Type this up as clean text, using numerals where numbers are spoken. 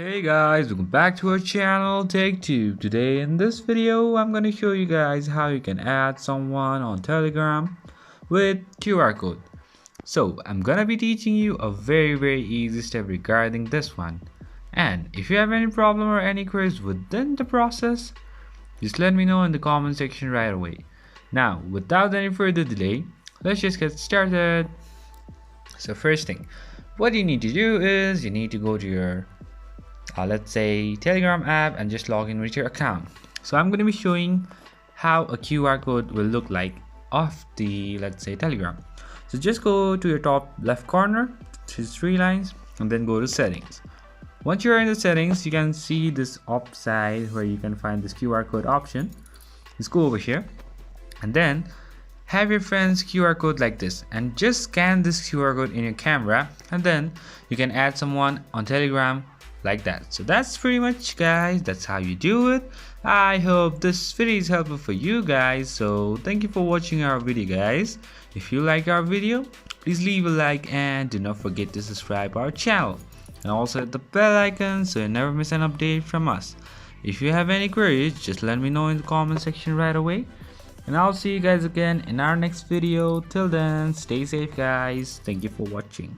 Hey guys, welcome back to our channel Take Two. Today in this video I'm gonna show you guys how you can add someone on Telegram with QR code. So I'm gonna be teaching you a very easy step regarding this one. And if you have any problem or any queries within the process, just let me know in the comment section right away. Now without any further delay, let's just get started. So first thing, what you need to do is you need to go to your let's say Telegram app and just log in with your account. So I'm going to be showing how a QR code will look like of the, let's say, Telegram. So just go to your top left corner, which is three lines, and then go to settings. Once you're in the settings, you can see this upside where you can find this QR code option. Just go over here and then have your friend's QR code like this and just scan this QR code in your camera, and then you can add someone on Telegram like that. So that's pretty much, guys, that's how you do it. I hope this video is helpful for you guys. So thank you for watching our video, guys. If you like our video, please leave a like and do not forget to subscribe our channel and also hit the bell icon so you never miss an update from us. If you have any queries, just let me know in the comment section right away, and I'll see you guys again in our next video. Till then, stay safe, guys. Thank you for watching.